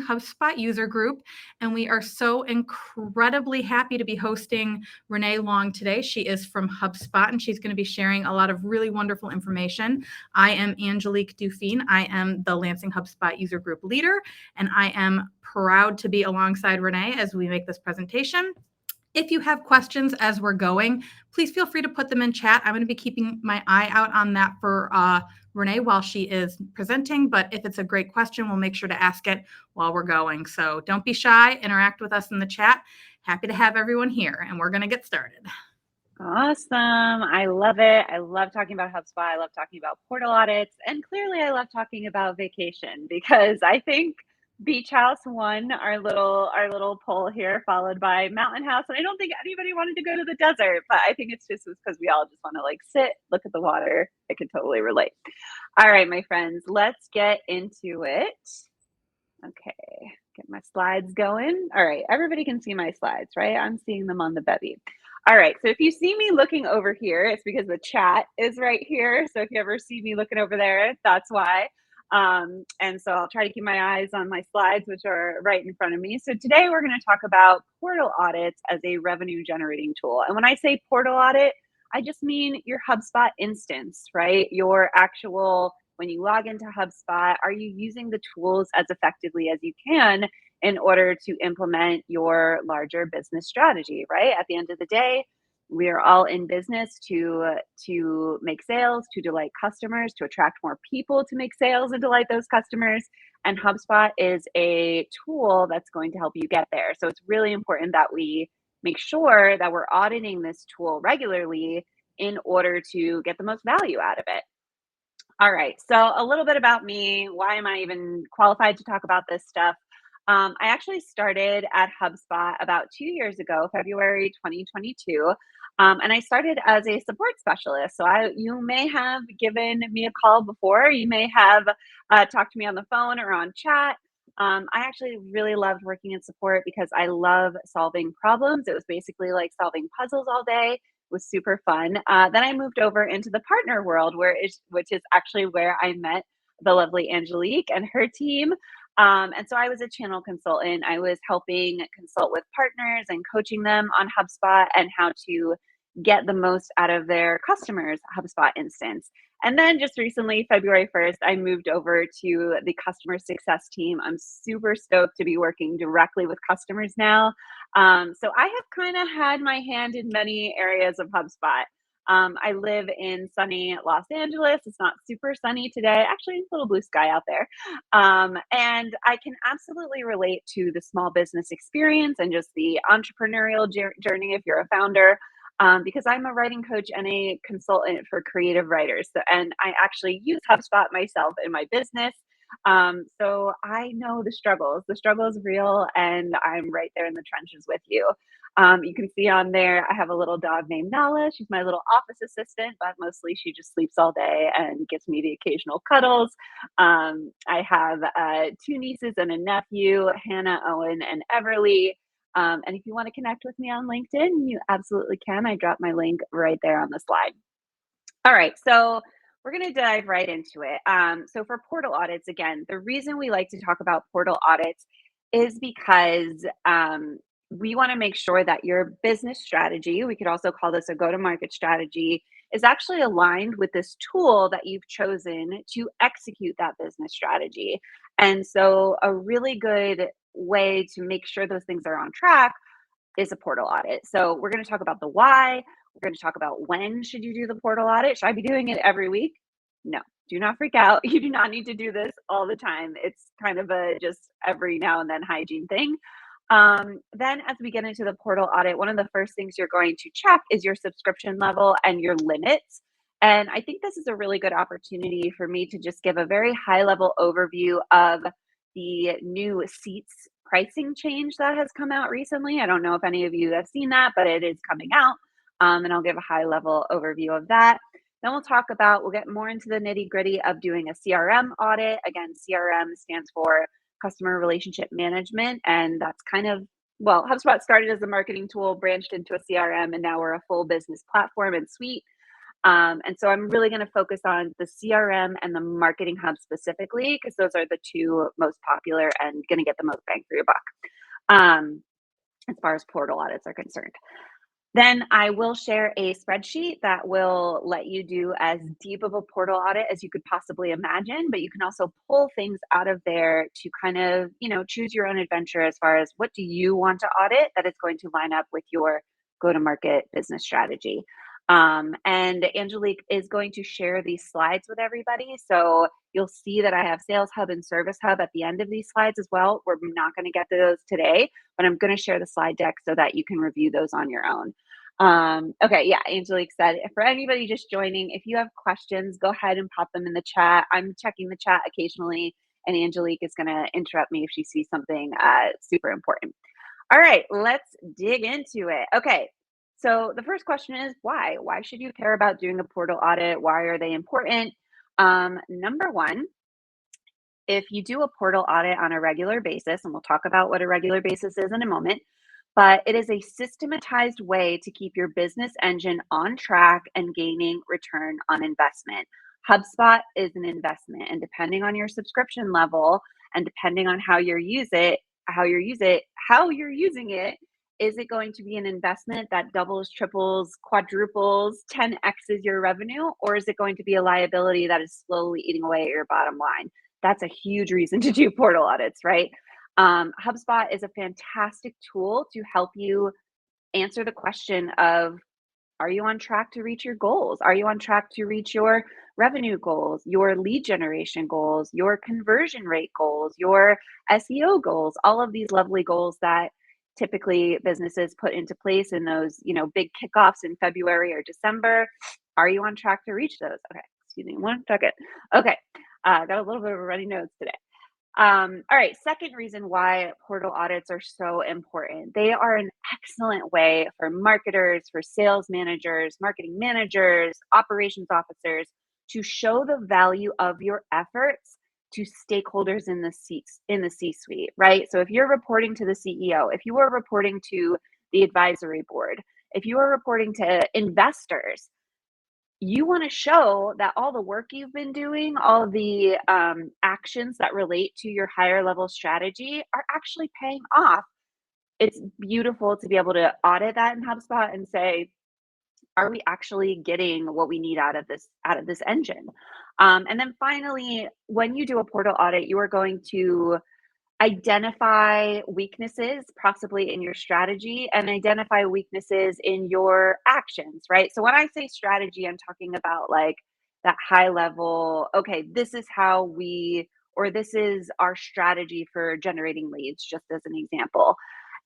HubSpot user group, and we are so incredibly happy to be hosting Renee Long today. She is from HubSpot, and she's going to be sharing a lot of really wonderful information. I am Angelique Dufine. I am the Lansing HubSpot user group leader, and I am proud to be alongside Renee as we make this presentation. If you have questions as we're going, please feel free to put them in chat. I'm going to be keeping my eye out on that for Renee while she is presenting, but if it's a great question, we'll make sure to ask it while we're going. So don't be shy, interact with us in the chat. Happy to have everyone here, and we're going to get started. Awesome. I love it. I love talking about HubSpot. I love talking about portal audits. And clearly I love talking about vacation because I think Beach House won our little poll here, followed by Mountain House. And I don't think anybody wanted to go to the desert, but I think it's just because we all just want to like sit, look at the water. I can totally relate. All right, my friends, let's get into it. Okay, get my slides going. All right, everybody can see my slides, right? I'm seeing them on the Bevy. All right, so if you see me looking over here, it's because the chat is right here. So if you ever see me looking over there, that's why. And so I'll try to keep my eyes on my slides, which are right in front of me. So today we're going to talk about portal audits as a revenue generating tool. And when I say portal audit, I just mean your HubSpot instance, right? Your actual, when you log into HubSpot, are you using the tools as effectively as you can in order to implement your larger business strategy, right? At the end of the day, we are all in business to make sales, to delight customers, to attract more people to make sales and delight those customers. And HubSpot is a tool that's going to help you get there. So it's really important that we make sure that we're auditing this tool regularly in order to get the most value out of it. All right, so a little bit about me. Why am I even qualified to talk about this stuff? I actually started at HubSpot about 2 years ago, February 2022, and I started as a support specialist. So you may have given me a call before. You may have talked to me on the phone or on chat. I actually really loved working in support because I love solving problems. It was basically like solving puzzles all day. It was super fun. Then I moved over into the partner world, which is actually where I met the lovely Angelique and her team. And so I was a channel consultant. I was helping consult with partners and coaching them on HubSpot and how to get the most out of their customers' HubSpot instance. And then just recently, February 1st, I moved over to the customer success team. I'm super stoked to be working directly with customers now. So I have kind of had my hand in many areas of HubSpot. I live in sunny Los Angeles. It's not super sunny today. Actually, it's a little blue sky out there. And I can absolutely relate to the small business experience and just the entrepreneurial journey if you're a founder. Because I'm a writing coach and a consultant for creative writers. And I actually use HubSpot myself in my business. So I know the struggle. The struggle is real, and I'm right there in the trenches with you. You can see on there, I have a little dog named Nala. She's my little office assistant, but mostly she just sleeps all day and gives me the occasional cuddles. I have 2 nieces and a nephew, Hannah, Owen, and Everly. And if you want to connect with me on LinkedIn, you absolutely can. I dropped my link right there on the slide. All right, so we're going to dive right into it. So for portal audits, again, the reason we like to talk about portal audits is because we want to make sure that your business strategy, we could also call this a go-to-market strategy, is actually aligned with this tool that you've chosen to execute that business strategy. And so a really good way to make sure those things are on track is a portal audit. So we're going to talk about the why. We're going to talk about when should you do the portal audit. Should I be doing it every week? No, do not freak out. You do not need to do this all the time. It's kind of a just every now and then hygiene thing. Then as we get into the portal audit, one of the first things you're going to check is your subscription level and your limits. And I think this is a really good opportunity for me to just give a very high level overview of the new seats pricing change that has come out recently. I don't know if any of you have seen that, but it is coming out. And I'll give a high level overview of that. Then we'll get more into the nitty gritty of doing a CRM audit. Again, CRM stands for customer relationship management. And that's kind of, well, HubSpot started as a marketing tool, branched into a CRM, and now we're a full business platform and suite. And so I'm really going to focus on the CRM and the Marketing Hub specifically, because those are the two most popular and going to get the most bang for your buck, as far as portal audits are concerned. Then I will share a spreadsheet that will let you do as deep of a portal audit as you could possibly imagine, but you can also pull things out of there to kind of, choose your own adventure as far as what do you want to audit that is going to line up with your go-to-market business strategy. And Angelique is going to share these slides with everybody. So you'll see that I have Sales Hub and Service Hub at the end of these slides as well. We're not going to get to those today, but I'm going to share the slide deck so that you can review those on your own. Okay, yeah, Angelique said, for anybody just joining, if you have questions, go ahead and pop them in the chat. I'm checking the chat occasionally, and Angelique is going to interrupt me if she sees something super important. All right, let's dig into it. Okay, so the first question is why? Why should you care about doing a portal audit? Why are they important? Number one, if you do a portal audit on a regular basis, and we'll talk about what a regular basis is in a moment, but it is a systematized way to keep your business engine on track and gaining return on investment. HubSpot is an investment, and depending on your subscription level and depending on how you're using it, is it going to be an investment that doubles, triples, quadruples, 10x's your revenue, or is it going to be a liability that is slowly eating away at your bottom line? That's a huge reason to do portal audits, right? HubSpot is a fantastic tool to help you answer the question of, are you on track to reach your goals? Are you on track to reach your revenue goals, your lead generation goals, your conversion rate goals, your SEO goals, all of these lovely goals that typically businesses put into place in those, big kickoffs in February or December. Are you on track to reach those? Okay, excuse me one second. Okay, got a little bit of a runny nose today. All right, second reason why portal audits are so important. They are an excellent way for marketers, for sales managers, marketing managers, operations officers to show the value of your efforts to stakeholders in the C-suite, right? So if you're reporting to the CEO, if you are reporting to the advisory board, if you are reporting to investors, you want to show that all the work you've been doing, all the actions that relate to your higher level strategy are actually paying off. It's beautiful to be able to audit that in HubSpot and say, are we actually getting what we need out of this engine? And then finally, when you do a portal audit, you are going to identify weaknesses possibly in your strategy and identify weaknesses in your actions, right? So when I say strategy, I'm talking about like that high level, okay, this is this is our strategy for generating leads, just as an example.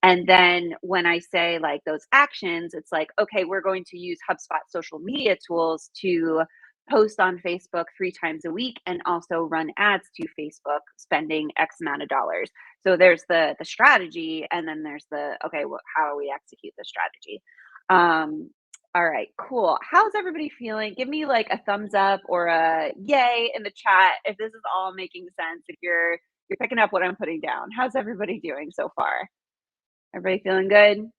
And then when I say like those actions, it's like, okay, we're going to use HubSpot social media tools to post on Facebook 3 times a week and also run ads to Facebook spending X amount of dollars. So there's the strategy, and then there's the, okay, well, how do we execute the strategy? All right, cool. How's everybody feeling? Give me like a thumbs up or a yay in the chat if this is all making sense, if you're picking up what I'm putting down. How's everybody doing so far? Everybody feeling good?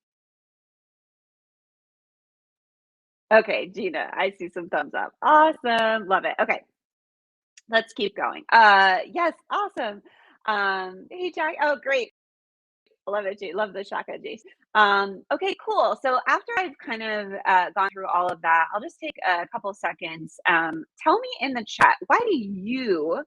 Okay, Gina, I see some thumbs up. Awesome. Love it. Okay. Let's keep going. Yes, awesome. Hey, Jack. Oh, great. Love it, G. Love the shaka, G. Okay, cool. So after I've kind of gone through all of that, I'll just take a couple seconds. Tell me in the chat, why do you,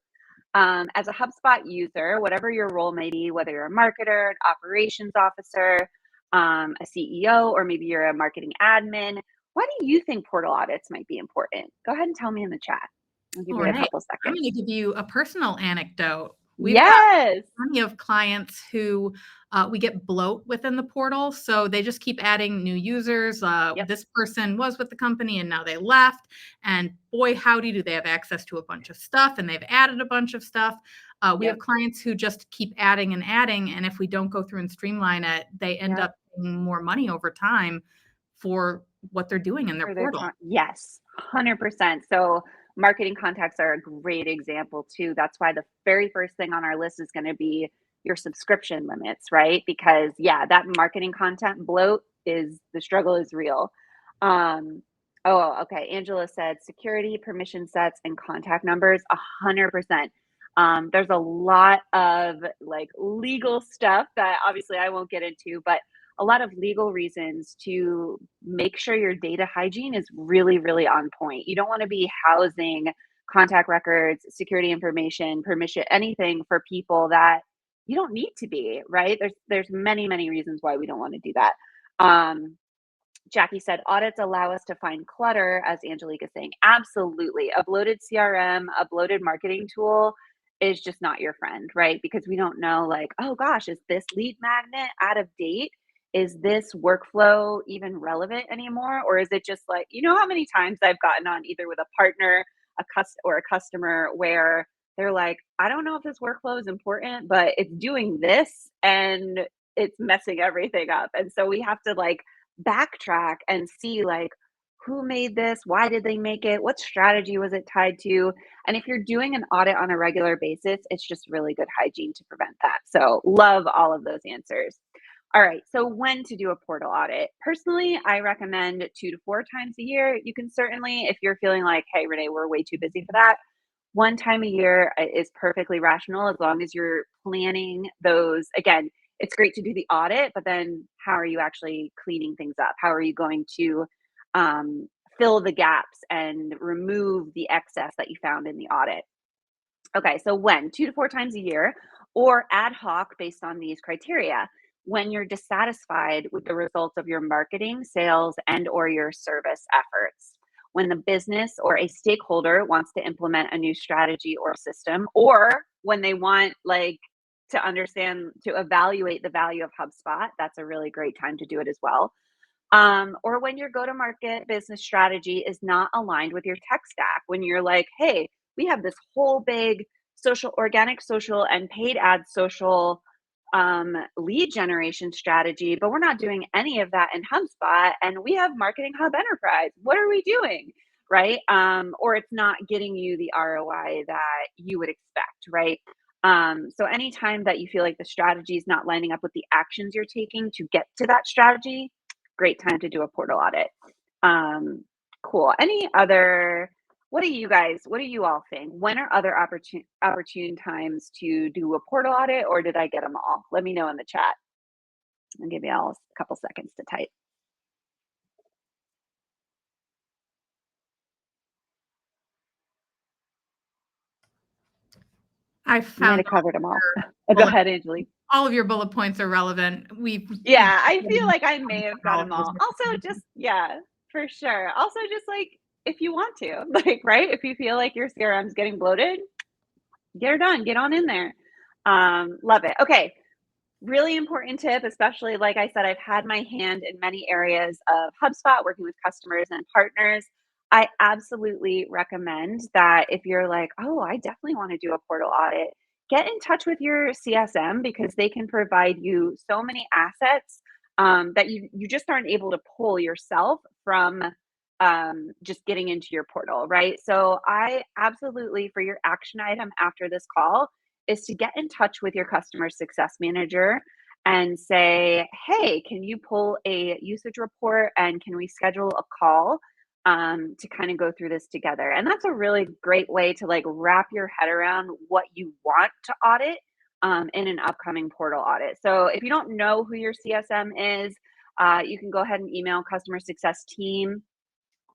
as a HubSpot user, whatever your role may be, whether you're a marketer, an operations officer, a CEO, or maybe you're a marketing admin, why do you think portal audits might be important? Go ahead and tell me in the chat. I'll give you a Renee, couple I'm seconds. going to give you a personal anecdote. We've got Yes. plenty of clients who we get bloat within the portal. So they just keep adding new users. Yep. This person was with the company and now they left. And boy, howdy, do they have access to a bunch of stuff, and they've added a bunch of stuff. We have clients who just keep adding and adding. And if we don't go through and streamline it, they end up paying more money over time for what they're doing in their portal. Yes, 100%. So marketing contacts are a great example too. That's why the very first thing on our list is going to be your subscription limits, right? Because that marketing content bloat the struggle is real. Oh, okay. Angela said security, permission sets, and contact numbers, 100%. There's a lot of like legal stuff that obviously I won't get into, but a lot of legal reasons to make sure your data hygiene is really, really on point. You don't want to be housing contact records, security information, permission, anything for people that you don't need to be, right? There's many, many reasons why we don't want to do that. Um, Jackie said, audits allow us to find clutter, as Angelique is saying. Absolutely. A bloated CRM, a bloated marketing tool is just not your friend, right? Because we don't know, like, oh gosh, is this lead magnet out of date? Is this workflow even relevant anymore? Or is it just like, you know, how many times I've gotten on either with a partner, or a customer where they're like, I don't know if this workflow is important, but it's doing this and it's messing everything up. And so we have to like backtrack and see like who made this, why did they make it, what strategy was it tied to, and if you're doing an audit on a regular basis, it's just really good hygiene to prevent that. So love all of those answers. All right, so when to do a portal audit? Personally, I recommend 2 to 4 times a year. You can certainly, if you're feeling like, hey Renee, we're way too busy for that, 1 time a year is perfectly rational, as long as you're planning those. Again, it's great to do the audit, but then how are you actually cleaning things up? How are you going to um, fill the gaps and remove the excess that you found in the audit? Okay, so when? 2 to 4 times a year, or ad hoc based on these criteria. When you're dissatisfied with the results of your marketing, sales, and or your service efforts. When the business or a stakeholder wants to implement a new strategy or system, or when they want like to understand, to evaluate the value of HubSpot, that's a really great time to do it as well. Or when your go to market business strategy is not aligned with your tech stack, when you're like, hey, we have this whole big social, organic social, and paid ad social lead generation strategy, but we're not doing any of that in HubSpot, and we have Marketing Hub Enterprise. What are we doing? Right? Or it's not getting you the ROI that you would expect, right? So anytime that you feel like the strategy is not lining up with the actions you're taking to get to that strategy, great time to do a portal audit. Um, cool. Any other, what do you all think? When are other opportune times to do a portal audit, or did I get them all? Let me know in the chat. I'll give you all a couple seconds to type. I I might found have covered them all. your Go bullet, ahead, Angelique. all of your bullet points are relevant. We've Yeah, I feel like I may have got them all. Also, just, yeah, for sure. Also, just like if you want to, like, right? If you feel like your CRM is getting bloated, get her done, get on in there. Love it. Okay. Really important tip, especially like I said, I've had my hand in many areas of HubSpot working with customers and partners. I absolutely recommend that if you're like, oh, I definitely want to do a portal audit, get in touch with your CSM, because they can provide you so many assets that you just aren't able to pull yourself from just getting into your portal, right? So I absolutely, for your action item after this call, is to get in touch with your customer success manager and say, hey, can you pull a usage report and can we schedule a call to kind of go through this together? And that's a really great way to like wrap your head around what you want to audit in an upcoming portal audit. So if you don't know who your CSM is, you can go ahead and email customer success team,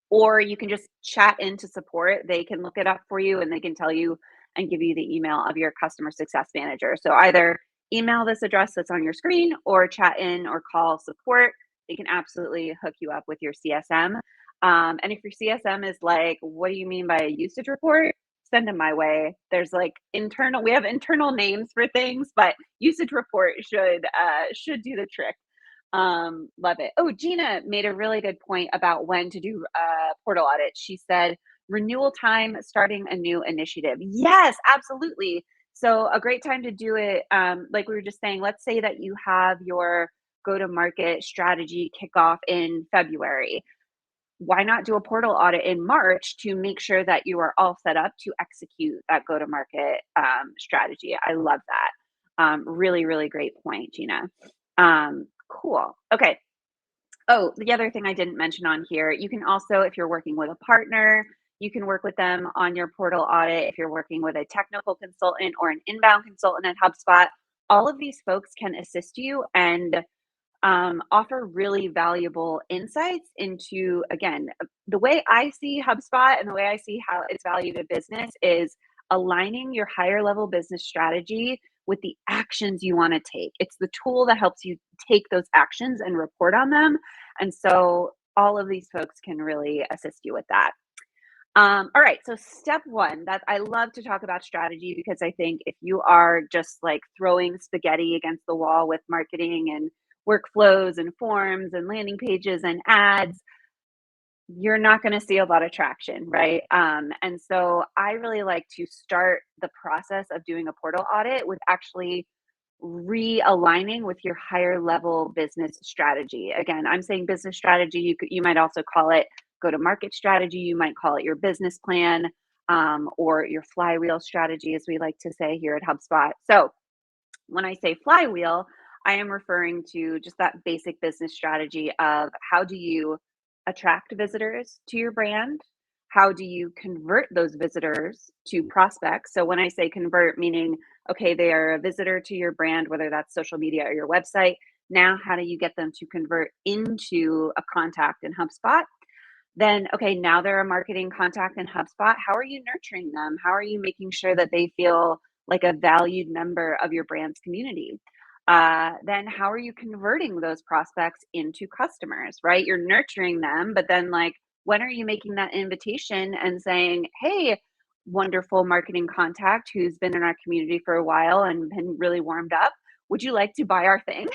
or you can just chat into support. They can look it up for you and they can tell you and give you the email of your customer success manager. So either email this address that's on your screen or chat in or call support. They can absolutely hook you up with your CSM. And if your CSM is like, what do you mean by a usage report? Send them my way. There's like we have internal names for things, but usage report should do the trick. Love it. Oh, Gina made a really good point about when to do portal audits. She said renewal time, starting a new initiative. Yes, absolutely. So a great time to do it, like we were just saying, let's say that you have your go-to-market strategy kickoff in February. Why not do a portal audit in March to make sure that you are all set up to execute that go-to-market strategy? I love that. Really, really great point, Gina. Cool. Okay. Oh, the other thing I didn't mention on here, you can also, if you're working with a partner, you can work with them on your portal audit. If you're working with a technical consultant or an inbound consultant at HubSpot, all of these folks can assist you and offer really valuable insights into, again, the way I see HubSpot and the way I see how it's valued in business is aligning your higher level business strategy with the actions you want to take. It's the tool that helps you take those actions and report on them. And so all of these folks can really assist you with that. All right, so step one, that I love to talk about strategy because I think if you are just like throwing spaghetti against the wall with marketing and workflows and forms and landing pages and ads, you're not going to see a lot of traction, right? And so I really like to start the process of doing a portal audit with actually realigning with your higher level business strategy. Again, I'm saying business strategy. You might also call it go to market strategy. You might call it your business plan, or your flywheel strategy, as we like to say here at HubSpot. So when I say flywheel, I am referring to just that basic business strategy of how do you attract visitors to your brand? How do you convert those visitors to prospects? So when I say convert, meaning, okay, they are a visitor to your brand, whether that's social media or your website. Now, how do you get them to convert into a contact in HubSpot? Then, okay, now they're a marketing contact in HubSpot. How are you nurturing them? How are you making sure that they feel like a valued member of your brand's community? Then, how are you converting those prospects into customers, right? You're nurturing them, but then, like, when are you making that invitation and saying, hey, wonderful marketing contact who's been in our community for a while and been really warmed up? Would you like to buy our thing?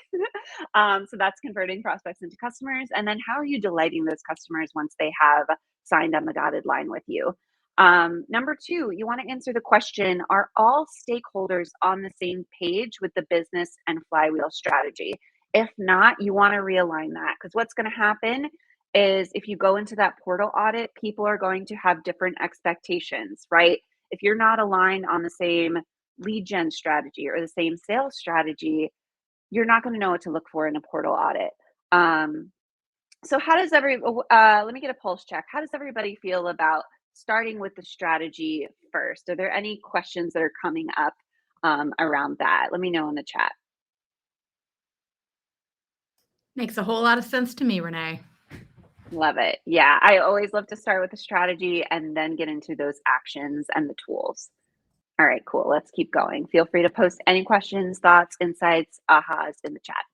So that's converting prospects into customers. And then how are you delighting those customers once they have signed on the dotted line with you? Number two, you want to answer the question, are all stakeholders on the same page with the business and flywheel strategy? If not, you want to realign that because what's going to happen is if you go into that portal audit, people are going to have different expectations, right? If you're not aligned on the same lead gen strategy or the same sales strategy, you're not going to know what to look for in a portal audit. So how does let me get a pulse check. How does everybody feel about starting with the strategy first? Are there any questions that are coming up around that? Let me know in the chat. Makes a whole lot of sense to me, Renee. Love it. Yeah, I always love to start with the strategy and then get into those actions and the tools. All right, cool. Let's keep going. Feel free to post any questions, thoughts, insights, ahas in the chat.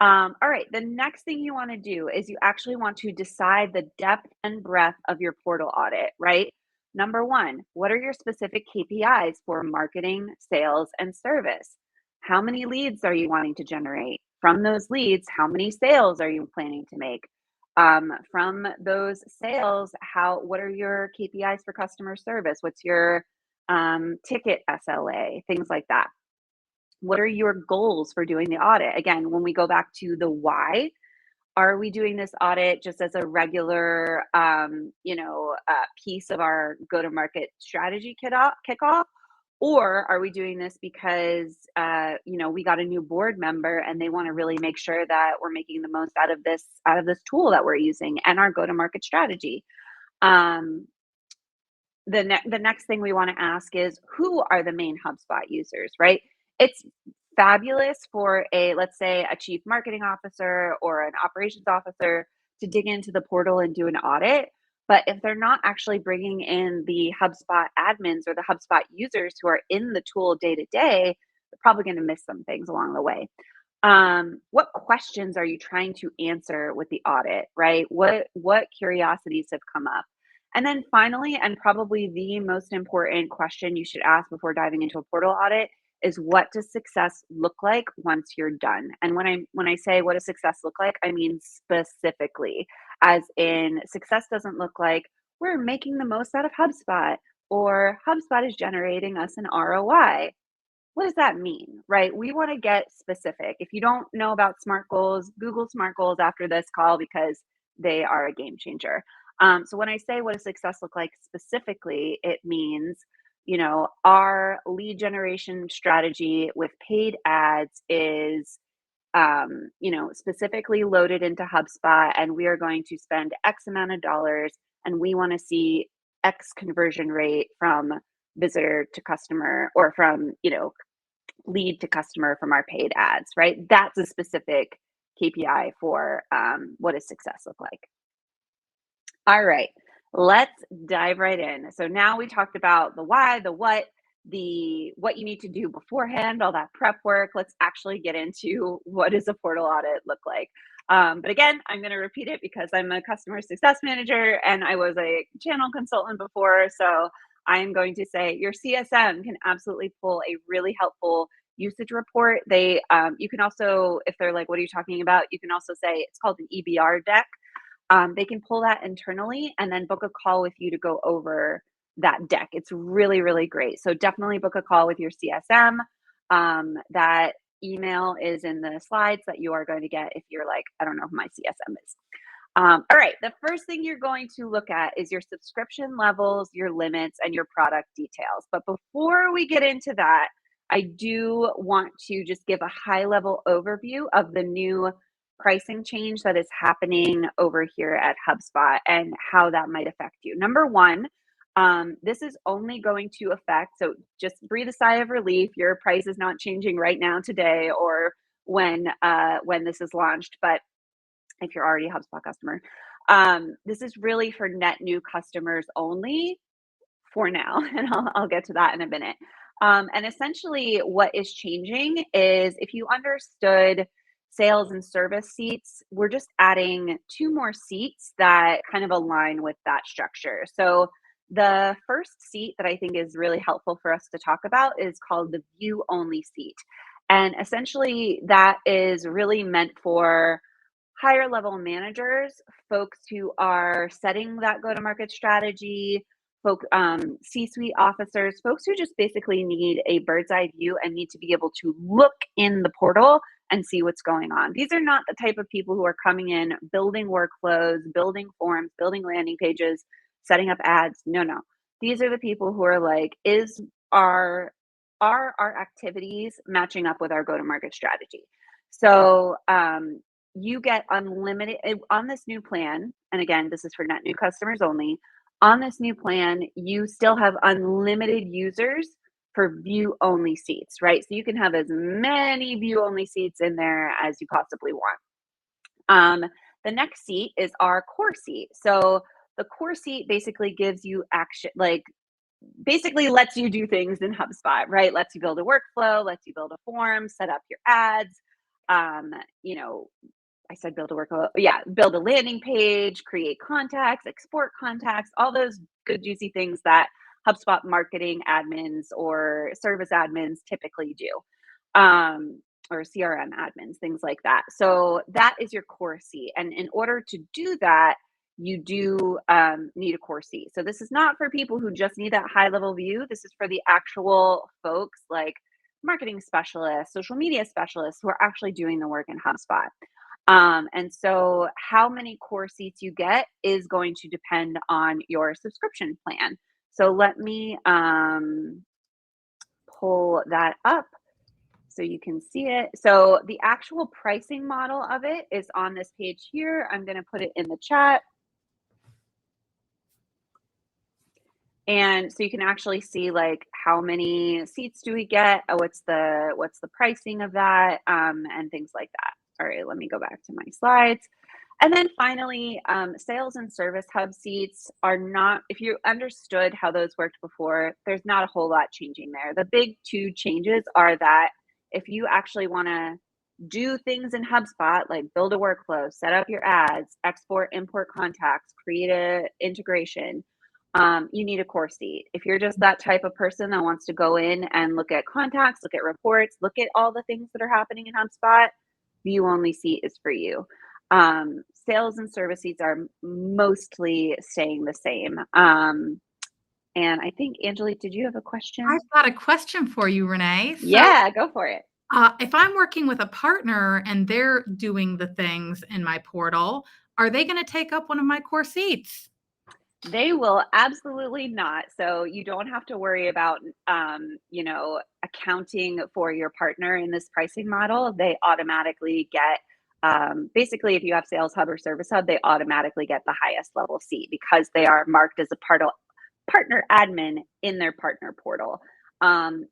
All right, the next thing you want to do is you actually want to decide the depth and breadth of your portal audit, right? Number one, what are your specific KPIs for marketing, sales, and service? How many leads are you wanting to generate? From those leads, how many sales are you planning to make? From those sales, what are your KPIs for customer service? What's your ticket SLA? Things like that. What are your goals for doing the audit? Again, when we go back to the why, are we doing this audit just as a regular, piece of our go-to-market strategy kickoff? Or are we doing this because, we got a new board member and they want to really make sure that we're making the most out of this tool that we're using and our go-to-market strategy? Um, the next thing we want to ask is who are the main HubSpot users, right? It's fabulous for let's say a chief marketing officer or an operations officer to dig into the portal and do an audit. But if they're not actually bringing in the HubSpot admins or the HubSpot users who are in the tool day to day, they're probably going to miss some things along the way. What questions are you trying to answer with the audit, right? What curiosities have come up? And then finally, and probably the most important question you should ask before diving into a portal audit is what does success look like once you're done? And when I say what does success look like, I mean specifically, as in success doesn't look like we're making the most out of HubSpot or HubSpot is generating us an ROI. What does that mean, right? We want to get specific. If you don't know about SMART goals, Google SMART goals after this call because they are a game changer. So when I say what does success look like specifically, it means, our lead generation strategy with paid ads is specifically loaded into HubSpot, and we are going to spend X amount of dollars, and we want to see X conversion rate from visitor to customer, or from, lead to customer from our paid ads, right? That's a specific KPI for what does success look like. All right, let's dive right in. So now we talked about the why, the what you need to do beforehand, all that prep work. Let's actually get into what does a portal audit look like. But again, I'm going to repeat it because I'm a customer success manager and I was a channel consultant before. So I'm going to say your CSM can absolutely pull a really helpful usage report. You can also, if they're like, what are you talking about? You can also say it's called an EBR deck. They can pull that internally and then book a call with you to go over that deck. It's really, really great. So definitely book a call with your CSM. That email is in the slides that you are going to get if you're like, I don't know who my CSM is. All right, the first thing you're going to look at is your subscription levels, your limits, and your product details. But before we get into that, I do want to just give a high-level overview of the new pricing change that is happening over here at HubSpot and how that might affect you. Number one, this is only going to affect, so just breathe a sigh of relief. Your price is not changing right now today or when this is launched, but if you're already a HubSpot customer, this is really for net new customers only for now, and I'll get to that in a minute. And essentially what is changing is, if you understood sales and service seats, we're just adding 2 more seats that kind of align with that structure. So the first seat that I think is really helpful for us to talk about is called the view only seat. And essentially that is really meant for higher level managers, folks who are setting that go-to-market strategy, C-suite officers, folks who just basically need a bird's eye view and need to be able to look in the portal and see what's going on. These are not the type of people who are coming in, building workflows, building forms, building landing pages, setting up ads. No. These are the people who are like, are our activities matching up with our go-to-market strategy? So you get unlimited on this new plan. And again, this is for net new customers only. On this new plan, you still have unlimited users for view only seats, right? So you can have as many view only seats in there as you possibly want. The next seat is our core seat. So the core seat basically gives you action, basically lets you do things in HubSpot, right? Lets you build a workflow, lets you build a form, set up your ads. I said build a workflow. Yeah, build a landing page, create contacts, export contacts, all those good juicy things that HubSpot marketing admins or service admins typically do, or CRM admins, things like that. So that is your core seat. And in order to do that, you do need a core seat. So this is not for people who just need that high level view. This is for the actual folks like marketing specialists, social media specialists who are actually doing the work in HubSpot. And so how many core seats you get is going to depend on your subscription plan. So let me pull that up so you can see it. So the actual pricing model of it is on this page here. I'm going to put it in the chat. And so you can actually see like how many seats do we get? What's the pricing of that, and things like that. All right, let me go back to my slides. And then finally, sales and service hub seats are not, if you understood how those worked before, there's not a whole lot changing there. The big 2 changes are that if you actually want to do things in HubSpot, like build a workflow, set up your ads, export, import contacts, create an integration, you need a core seat. If you're just that type of person that wants to go in and look at contacts, look at reports, look at all the things that are happening in HubSpot, view only seat is for you. Sales and service seats are mostly staying the same. And I think, Angelique, did you have a question? I've got a question for you, Renee. Yeah, go for it. If I'm working with a partner and they're doing the things in my portal, are they going to take up one of my core seats? They will absolutely not. So you don't have to worry about, accounting for your partner in this pricing model, they automatically get, basically, if you have Sales Hub or Service Hub, they automatically get the highest level seat because they are marked as a partner admin in their partner portal.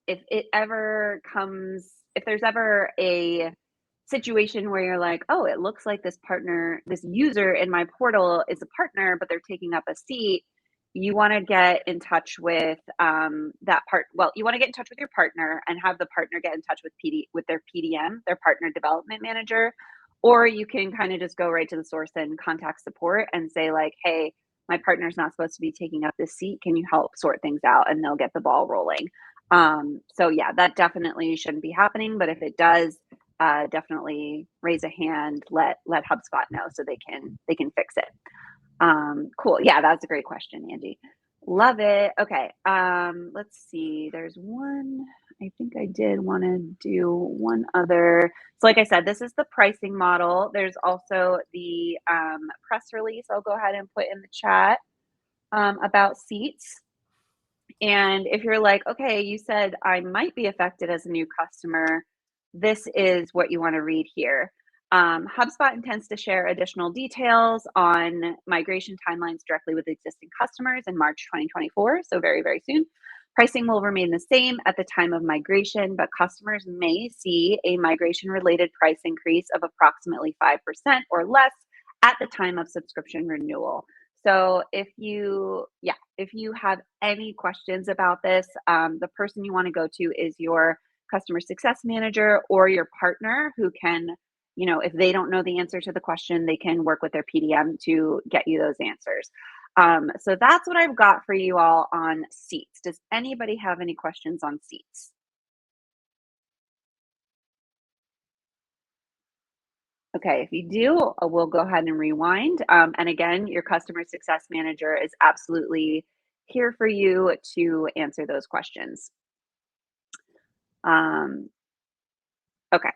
If there's ever a situation where you're like, oh, it looks like this user in my portal is a partner, but they're taking up a seat, you want to get in touch with you want to get in touch with your partner and have the partner get in touch with their PDM, their partner development manager, or you can kind of just go right to the source and contact support and say like, hey, my partner's not supposed to be taking up this seat. Can you help sort things out? And they'll get the ball rolling. So yeah, that definitely shouldn't be happening. But if it does, definitely raise a hand, let HubSpot know so they can fix it. Cool. Yeah, that's a great question, Angie. Love it. Okay. Let's see. There's one, I think I did want to do one other. So like I said, this is the pricing model. There's also the press release I'll go ahead and put in the chat about seats. And if you're like, okay, you said I might be affected as a new customer, this is what you want to read here. HubSpot intends to share additional details on migration timelines directly with existing customers in March 2024, so very, very soon. Pricing will remain the same at the time of migration, but customers may see a migration-related price increase of approximately 5% or less at the time of subscription renewal. So if you have any questions about this, the person you want to go to is your customer success manager or your partner who can, if they don't know the answer to the question, they can work with their PDM to get you those answers. So that's what I've got for you all on seats. Does anybody have any questions on seats? Okay, if you do, we'll go ahead and rewind. And again, your customer success manager is absolutely here for you to answer those questions. Okay.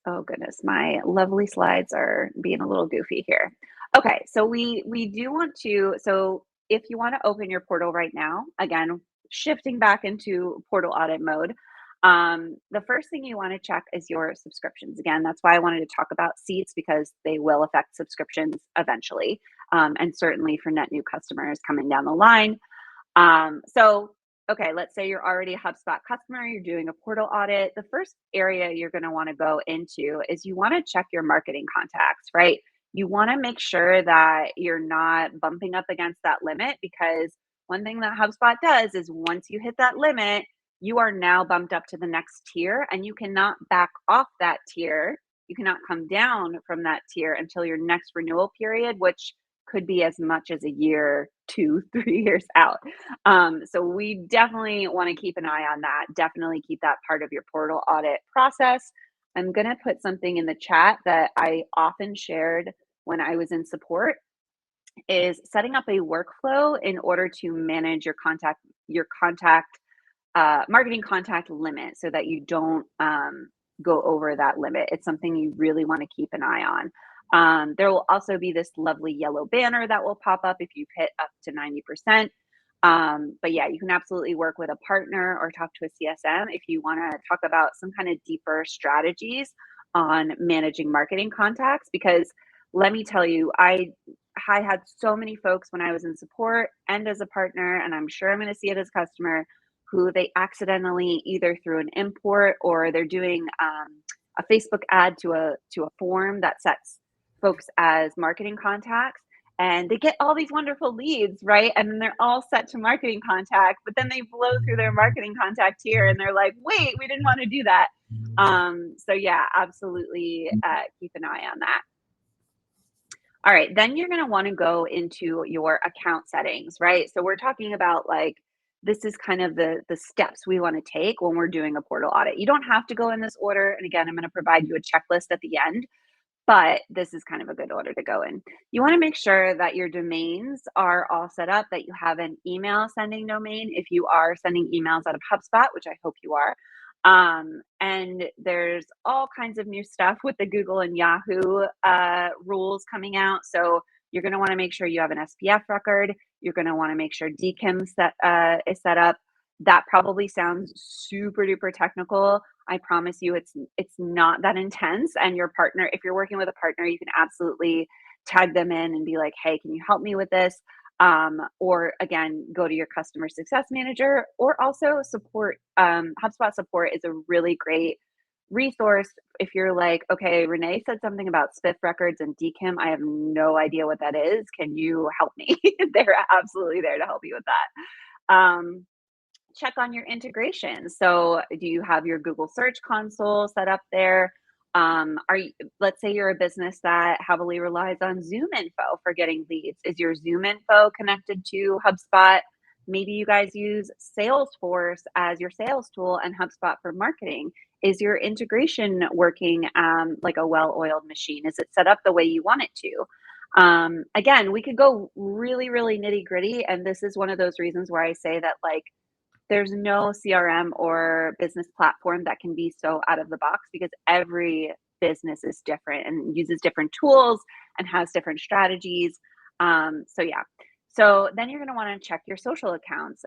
Oh goodness, my lovely slides are being a little goofy here. Okay, so we do want to, so if you want to open your portal right now, again, shifting back into portal audit mode, the first thing you want to check is your subscriptions. Again, that's why I wanted to talk about seats because they will affect subscriptions eventually, and certainly for net new customers coming down the line. Okay, let's say you're already a HubSpot customer, you're doing a portal audit. The first area you're going to want to go into is you want to check your marketing contacts, right? You want to make sure that you're not bumping up against that limit because one thing that HubSpot does is once you hit that limit, you are now bumped up to the next tier and you cannot back off that tier. You cannot come down from that tier until your next renewal period, which could be as much as a year, 2, 3 years out. So we definitely want to keep an eye on that. Definitely keep that part of your portal audit process. I'm going to put something in the chat that I often shared when I was in support is setting up a workflow in order to manage your marketing contact limit so that you don't go over that limit. It's something you really want to keep an eye on. There will also be this lovely yellow banner that will pop up if you've hit up to 90%. But yeah, you can absolutely work with a partner or talk to a CSM if you want to talk about some kind of deeper strategies on managing marketing contacts. Because let me tell you, I had so many folks when I was in support and as a partner, and I'm sure I'm going to see it as a customer, who they accidentally either through an import or they're doing a Facebook ad to a form that sets folks as marketing contacts, and they get all these wonderful leads, right? And then they're all set to marketing contact, but then they blow through their marketing contact here and they're like, wait, we didn't want to do that. So yeah, absolutely keep an eye on that. All right, then you're going to want to go into your account settings, right? So we're talking about like, this is kind of the steps we want to take when we're doing a portal audit. You don't have to go in this order. And again, I'm going to provide you a checklist at the end, but this is kind of a good order to go in. You want to make sure that your domains are all set up, that you have an email sending domain if you are sending emails out of HubSpot, which I hope you are. And there's all kinds of new stuff with the Google and Yahoo rules coming out. So you're going to want to make sure you have an SPF record. You're going to want to make sure DKIM is set up. That probably sounds super duper technical. I promise you it's not that intense. And your partner, if you're working with a partner, you can absolutely tag them in and be like, hey, can you help me with this? Or again, go to your customer success manager, or also support. HubSpot support is a really great resource if you're like, okay, Renee said something about spiff records and DKIM. I have no idea what that is. Can you help me? They're absolutely there to help you with that. Check on your integration. So do you have your Google Search Console set up there? Are you, let's say you're a business that heavily relies on Zoom info for getting leads. Is your Zoom info connected to HubSpot? Maybe you guys use Salesforce as your sales tool and HubSpot for marketing. Is your integration working like a well-oiled machine? Is it set up the way you want it to? Again, we could go really, really nitty gritty. And this is one of those reasons where I say that like, there's no CRM or business platform that can be so out of the box, because every business is different and uses different tools and has different strategies. So yeah. So then you're going to want to check your social accounts.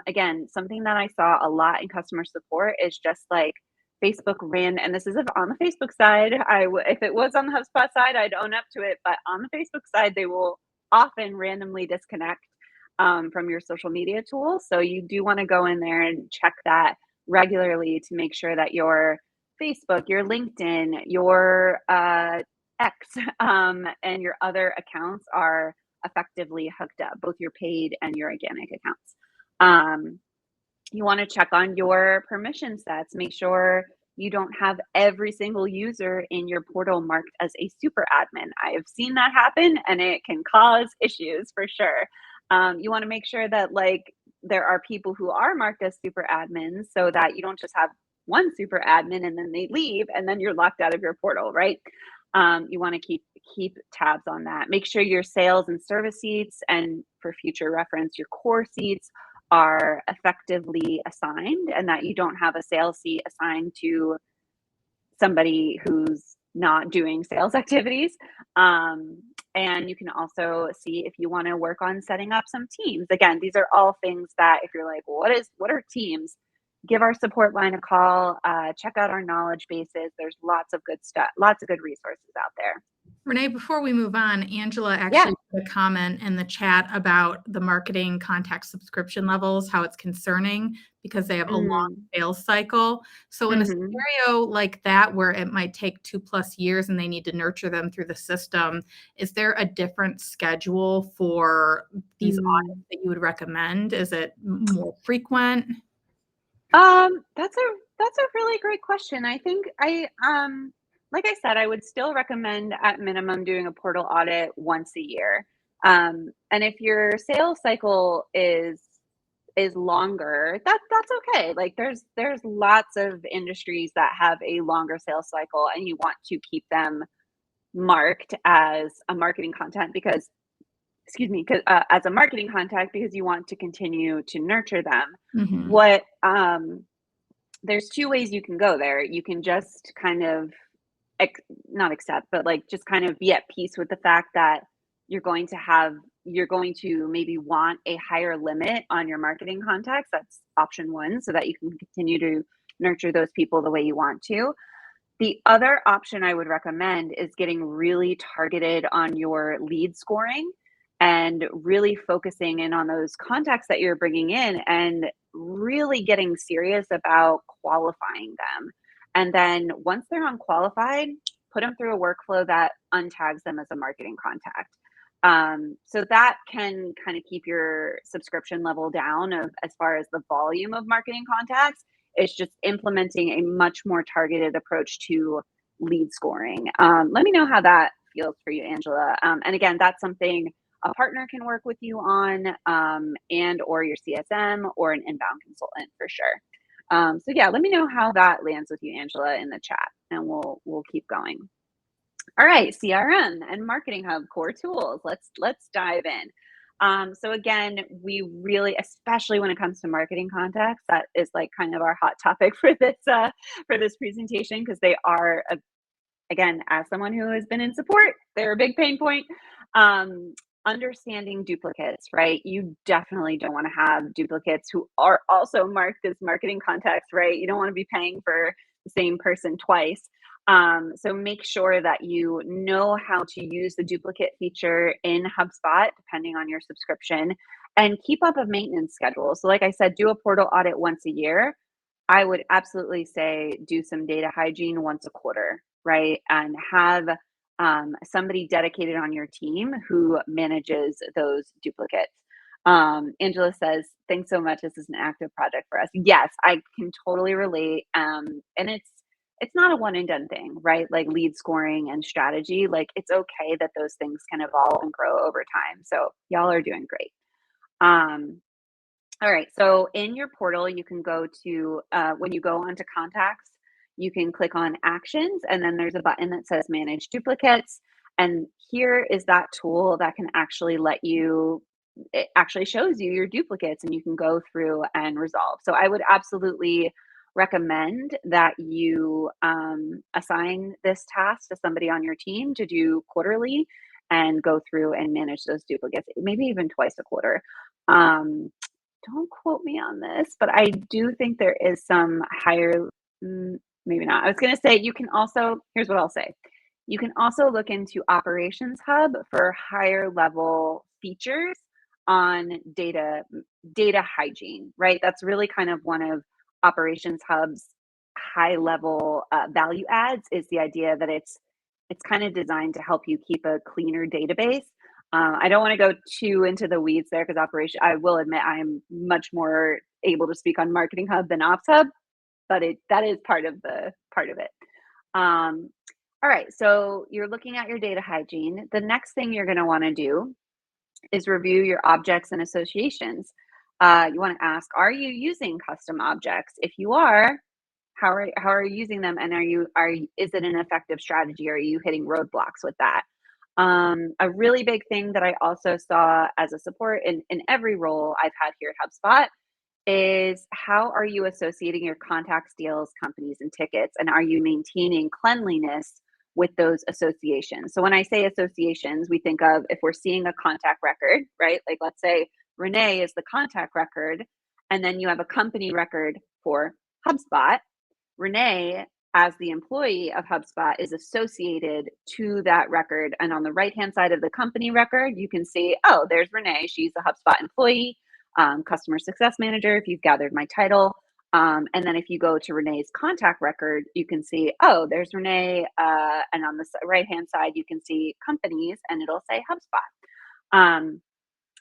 Again, something that I saw a lot in customer support is just like Facebook ran, and this is on the Facebook side. If it was on the HubSpot side, I'd own up to it. But on the Facebook side, they will often randomly disconnect from your social media tools. So you do want to go in there and check that regularly to make sure that your Facebook, your LinkedIn, your X, and your other accounts are effectively hooked up, both your paid and your organic accounts. You want to check on your permission sets. Make sure you don't have every single user in your portal marked as a super admin. I have seen that happen, and it can cause issues for sure. You want to make sure that like there are people who are marked as super admins, so that you don't just have one super admin and then they leave and then you're locked out of your portal, right? You want to keep tabs on that. Make sure your sales and service seats, and for future reference, your core seats are effectively assigned, and that you don't have a sales seat assigned to somebody who's not doing sales activities. And you can also see if you want to work on setting up some teams. Again, these are all things that if you're like, what are teams? Give our support line a call. Check out our knowledge bases. There's lots of good stuff, lots of good resources out there. Renee, before we move on, Angela Yeah. actually put a comment in the chat about the marketing contact subscription levels, how it's concerning because they have a long sales cycle. So in a scenario like that, where it might take 2+ years and they need to nurture them through the system, is there a different schedule for these audits that you would recommend? Is it more frequent? That's a really great question. I think like I said, I would still recommend at minimum doing a portal audit once a year. And if your sales cycle is longer, that's okay. Like there's lots of industries that have a longer sales cycle, and you want to keep them marked as a marketing content because as a marketing contact, because you want to continue to nurture them. What there's two ways you can go there. You can just kind of not accept, but like just kind of be at peace with the fact that you're going to maybe want a higher limit on your marketing contacts. That's option one, so that you can continue to nurture those people the way you want to. The other option I would recommend is getting really targeted on your lead scoring and really focusing in on those contacts that you're bringing in and really getting serious about qualifying them. And then once they're unqualified, put them through a workflow that untags them as a marketing contact. So that can kind of keep your subscription level down as far as the volume of marketing contacts. It's just implementing a much more targeted approach to lead scoring. Let me know how that feels for you, Angela. And again, that's something a partner can work with you on, and or your CSM or an inbound consultant for sure. So yeah, let me know how that lands with you, Angela, in the chat, and we'll keep going. All right, CRM and Marketing Hub core tools. Let's dive in. So again, we really, especially when it comes to marketing contacts, that is like kind of our hot topic for this presentation, because they are again, as someone who has been in support, they're a big pain point. understanding duplicates, right? You definitely don't want to have duplicates who are also marked as marketing contacts, right? You don't want to be paying for the same person twice. So make sure that you know how to use the duplicate feature in HubSpot, depending on your subscription, and keep up a maintenance schedule. So, like I said, do a portal audit once a year. I would absolutely say do some data hygiene once a quarter, right? And have somebody dedicated on your team who manages those duplicates. Angela says, thanks so much. This is an active project for us. Yes, I can totally relate. And it's not a one and done thing, right? Like lead scoring and strategy, like it's okay that those things can evolve and grow over time. So y'all are doing great. All right, so in your portal, you can go to, when you go onto contacts, you can click on actions, and then there's a button that says manage duplicates. And here is that tool that can actually it actually shows you your duplicates and you can go through and resolve. So I would absolutely recommend that you assign this task to somebody on your team to do quarterly and go through and manage those duplicates, maybe even twice a quarter. Um, don't quote me on this, but I do think there is some higher, maybe not. I was going to say you can also, here's what I'll say. You can also look into Operations Hub for higher level features on data hygiene, right? That's really kind of one of Operations Hub's high level value adds, is the idea that it's kind of designed to help you keep a cleaner database. I don't want to go too into the weeds there because I will admit I am much more able to speak on Marketing Hub than Ops Hub, but that is part of it. Um, all right, so you're looking at your data hygiene. The next thing you're going to want to do is review your objects and associations. You want to ask, are you using custom objects? If you are, how are you using them, and is it an effective strategy? Are you hitting roadblocks with that? A really big thing that I also saw as a support in every role I've had here at HubSpot is, how are you associating your contacts, deals, companies, and tickets? And are you maintaining cleanliness with those associations? So when I say associations, we think of, if we're seeing a contact record, right? Like let's say Renee is the contact record, and then you have a company record for HubSpot. Renee, as the employee of HubSpot, is associated to that record. And on the right-hand side of the company record, you can see, oh, there's Renee. She's a HubSpot employee, customer success manager, if you've gathered my title. And then if you go to Renee's contact record, you can see, oh, there's Renee. And on the right-hand side, you can see companies, and it'll say HubSpot.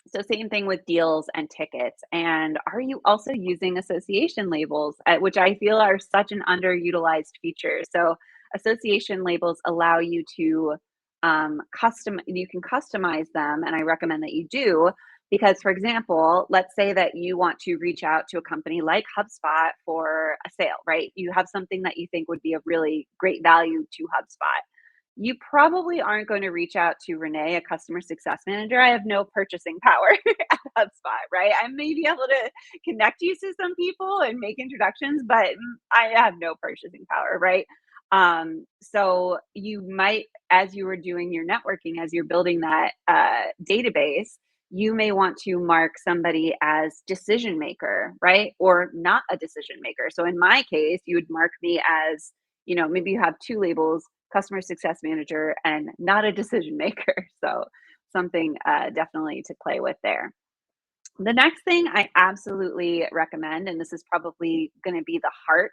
So same thing with deals and tickets. And are you also using association labels, which I feel are such an underutilized feature? So association labels allow you to you can customize them, and I recommend that you do, because, for example, let's say that you want to reach out to a company like HubSpot for a sale, right? You have something that you think would be of really great value to HubSpot. You probably aren't going to reach out to Renee, a customer success manager. I have no purchasing power at HubSpot, right? I may be able to connect you to some people and make introductions, but I have no purchasing power, right? So you might, as you were doing your networking, as you're building that database, you may want to mark somebody as decision maker, right? Or not a decision maker. So in my case, you would mark me as, maybe you have two labels: customer success manager and not a decision maker. So something definitely to play with there. The next thing I absolutely recommend, and this is probably going to be the heart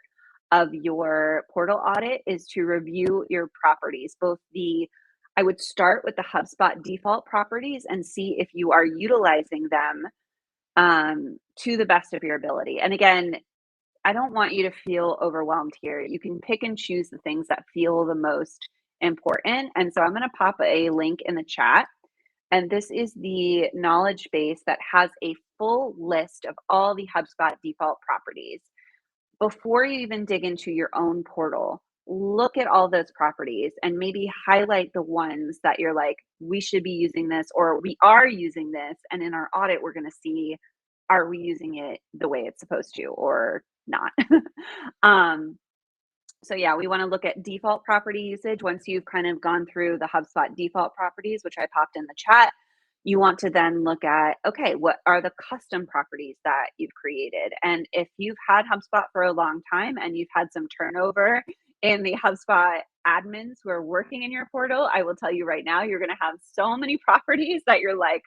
of your portal audit, is to review your properties. I would start with the HubSpot default properties and see if you are utilizing them to the best of your ability. And again, I don't want you to feel overwhelmed here. You can pick and choose the things that feel the most important. And so I'm going to pop a link in the chat. And this is the knowledge base that has a full list of all the HubSpot default properties. Before you even dig into your own portal, look at all those properties and maybe highlight the ones that you're like, we should be using this, or we are using this. And in our audit, we're going to see, are we using it the way it's supposed to or not? So yeah, we want to look at default property usage. Once you've kind of gone through the HubSpot default properties, which I popped in the chat, You want to then look at, okay, what are the custom properties that you've created? And if you've had HubSpot for a long time and you've had some turnover in the HubSpot admins who are working in your portal, I will tell you right now, you're going to have so many properties that you're like,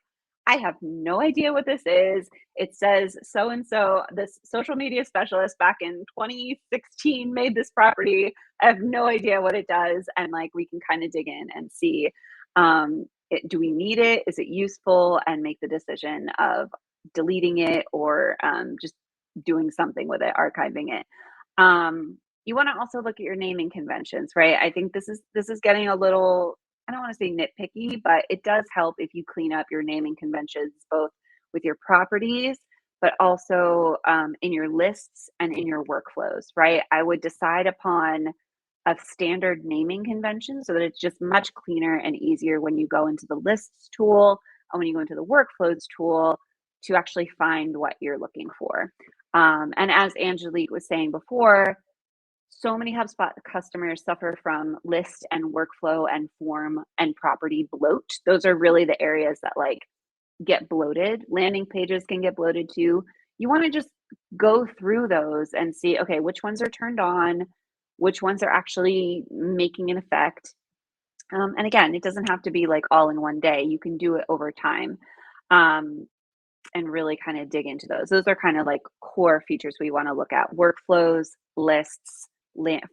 I have no idea what this is. It says so and so, this social media specialist back in 2016 made this property. I have no idea what it does. And like we can kind of dig in and see, do we need it? Is it useful? And make the decision of deleting it or just doing something with it, archiving it. You want to also look at your naming conventions, right? I think this is getting a little, I don't want to say nitpicky, but it does help if you clean up your naming conventions, both with your properties, but also in your lists and in your workflows, right? I would decide upon a standard naming convention so that it's just much cleaner and easier when you go into the lists tool and when you go into the workflows tool to actually find what you're looking for. And as Angelique was saying before, so many HubSpot customers suffer from list and workflow and form and property bloat. Those are really the areas that like get bloated. Landing pages can get bloated too. You want to just go through those and see, okay, which ones are turned on, which ones are actually making an effect. And again, it doesn't have to be like all in one day. You can do it over time and really kind of dig into those. Those are kind of like core features we want to look at: workflows, lists,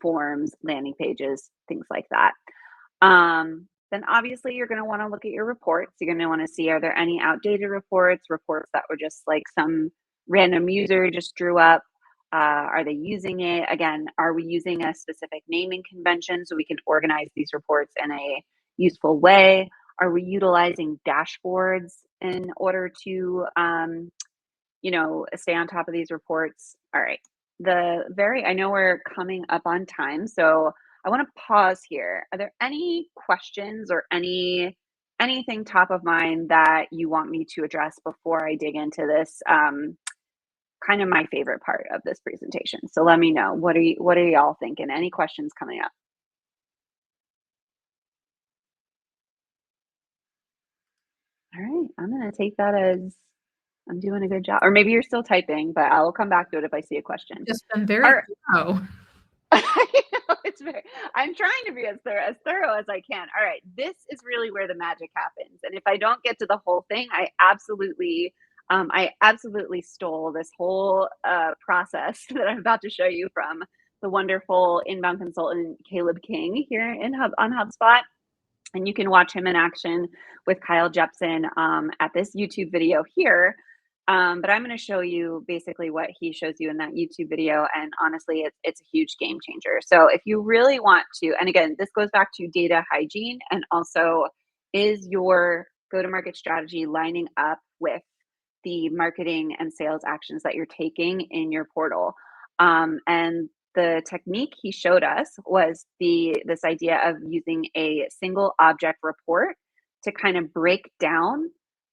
forms, landing pages, things like that. Then obviously you're going to want to look at your reports. You're going to want to see, are there any outdated reports that were just like some random user just drew up? Are they using it? Again, are we using a specific naming convention so we can organize these reports in a useful way? Are we utilizing dashboards in order to, stay on top of these reports? All right. I know we're coming up on time, so I want to pause here. Are there any questions or anything top of mind that you want me to address before I dig into this? Kind of my favorite part of this presentation. So let me know. What are y'all thinking? Any questions coming up? All right, I'm gonna take that as I'm doing a good job. Or maybe you're still typing, but I'll come back to it if I see a question. Just been All very right. thorough. I'm trying to be as thorough as I can. All right, this is really where the magic happens. And if I don't get to the whole thing, I absolutely stole this whole process that I'm about to show you from the wonderful inbound consultant Caleb King here on HubSpot. And you can watch him in action with Kyle Jepson at this YouTube video here. But I'm going to show you basically what he shows you in that YouTube video. And honestly, it's a huge game changer. So if you really want to, and again, this goes back to data hygiene and also, is your go-to-market strategy lining up with the marketing and sales actions that you're taking in your portal? And the technique he showed us was this idea of using a single object report to kind of break down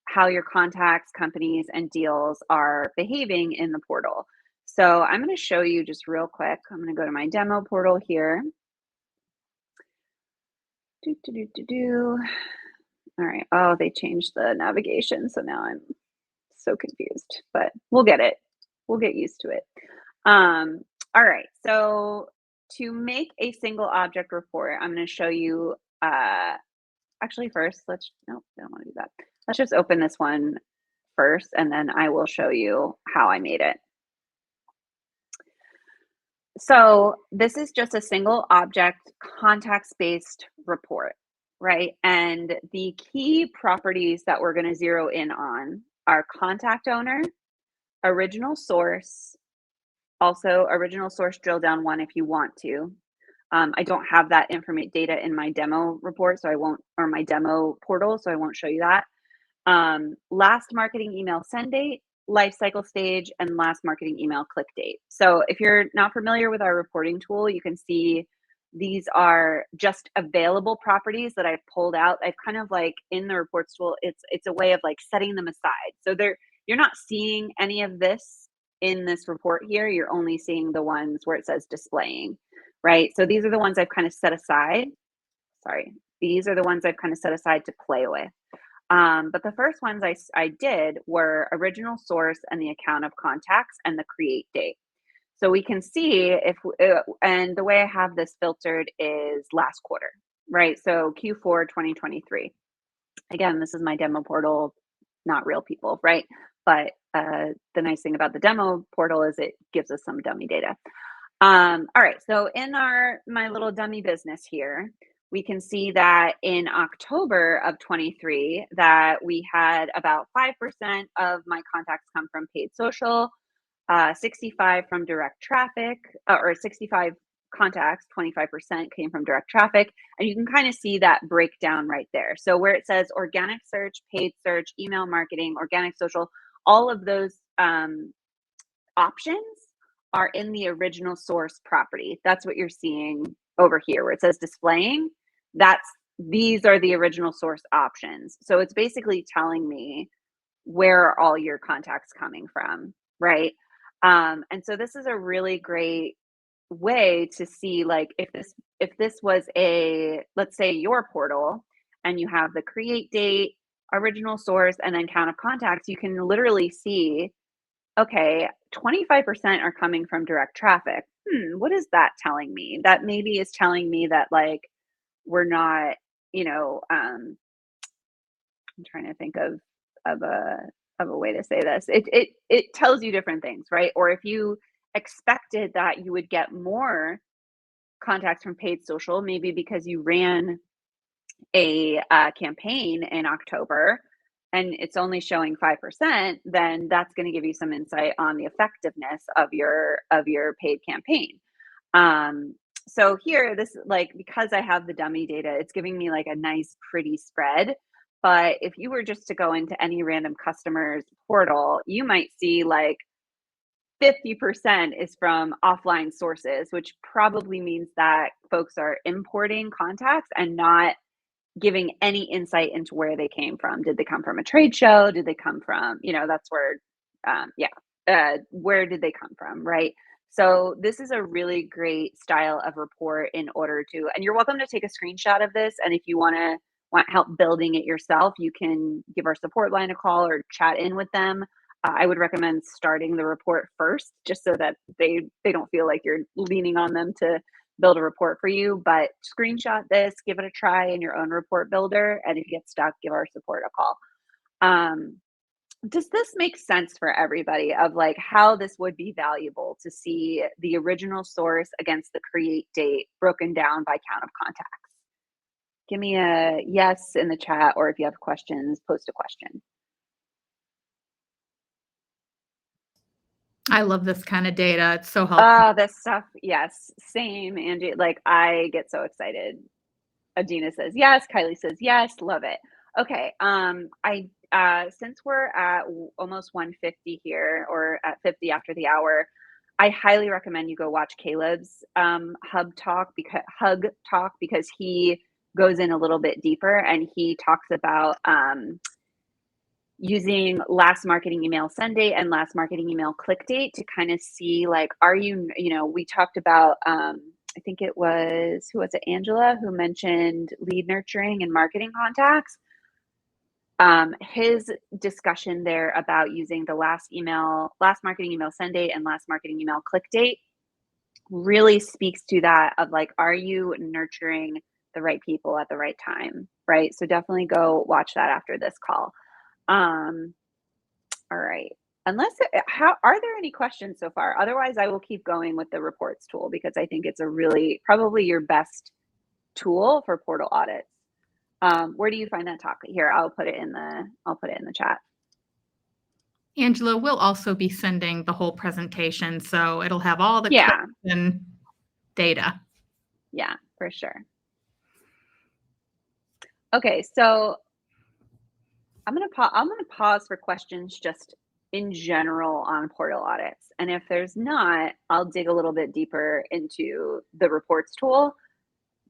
how your contacts, companies, and deals are behaving in the portal. So I'm going to show you just real quick. I'm going to go to my demo portal here. All right. Oh, they changed the navigation. So now I'm so confused, but we'll get it. We'll get used to it. All right. So to make a single object report, I'm going to show you, actually first, no, I don't want to do that. Let's just open this one first, and then I will show you how I made it. So this is just a single object context-based report, right? And the key properties that we're going to zero in on are contact owner, original source, also original source drill down one if you want to. I don't have that data in my demo report, so I won't, or my demo portal, so I won't show you that. Last marketing email send date, life cycle stage, and last marketing email click date. So if you're not familiar with our reporting tool, you can see these are just available properties that I've pulled out. I've kind of like in the reports tool, it's a way of like setting them aside. So you're not seeing any of this in this report here. You're only seeing the ones where it says displaying, right? So these are the ones I've kind of set aside. These are the ones I've kind of set aside to play with. But the first ones I did were original source and the account of contacts and the create date. So we can see if, and the way I have this filtered is last quarter, right? So Q4 2023. Again, this is my demo portal, not real people, right? But the nice thing about the demo portal is it gives us some dummy data. All right, so in my little dummy business here, we can see that in October of 23 that we had about 5% of my contacts come from paid social, 65 from direct traffic, or 65 contacts, 25% came from direct traffic. And you can kind of see that breakdown right there. So where it says organic search, paid search, email marketing, organic social, all of those options are in the original source property. That's what you're seeing over here where it says displaying. These are the original source options. So it's basically telling me where are all your contacts coming from, right? And so this is a really great way to see, like, if this was let's say your portal and you have the create date, original source, and then count of contacts, you can literally see, okay, 25% are coming from direct traffic. What is that telling me? That maybe is telling me that, like, we're not, I'm trying to think of a way to say this. It tells you different things, right? Or if you expected that you would get more contacts from paid social, maybe because you ran a campaign in October and it's only showing 5%, then that's going to give you some insight on the effectiveness of your paid campaign. So here, this, like, because I have the dummy data, it's giving me like a nice, pretty spread. But if you were just to go into any random customer's portal, you might see like 50% is from offline sources, which probably means that folks are importing contacts and not giving any insight into where they came from. Did they come from a trade show? Did they come from, that's where, where did they come from, right? So this is a really great style of report in order to, and you're welcome to take a screenshot of this. And if you want help building it yourself, you can give our support line a call or chat in with them. I would recommend starting the report first, just so that they don't feel like you're leaning on them to build a report for you. But screenshot this, give it a try in your own report builder, and if you get stuck, give our support a call. Does this make sense for everybody, of like how this would be valuable to see the original source against the create date broken down by count of contacts? Give me a yes in the chat, or if you have questions, post a question. I love this kind of data. It's so helpful. This stuff, yes, same, Angie. Like, I get so excited. Adina says yes. Kylie says yes. Love it. Okay. Since we're at almost 150 here, or at 50 after the hour, I highly recommend you go watch Caleb's Hug Talk, because he goes in a little bit deeper and he talks about using last marketing email send date and last marketing email click date to kind of see, like, we talked about, I think it was, who was it? Angela, who mentioned lead nurturing and marketing contacts. His discussion there about using the last marketing email send date and last marketing email click date really speaks to that, of like, are you nurturing the right people at the right time, right? So definitely go watch that after this call. All right. Are there any questions so far? Otherwise, I will keep going with the reports tool, because I think it's probably your best tool for portal audits. Where do you find that talk? Here, I'll put it in the chat. Angela, we'll also be sending the whole presentation, so it'll have all the Yeah. and data. Yeah, for sure. Okay, so I'm gonna pause for questions just in general on portal audits, and if there's not, I'll dig a little bit deeper into the reports tool.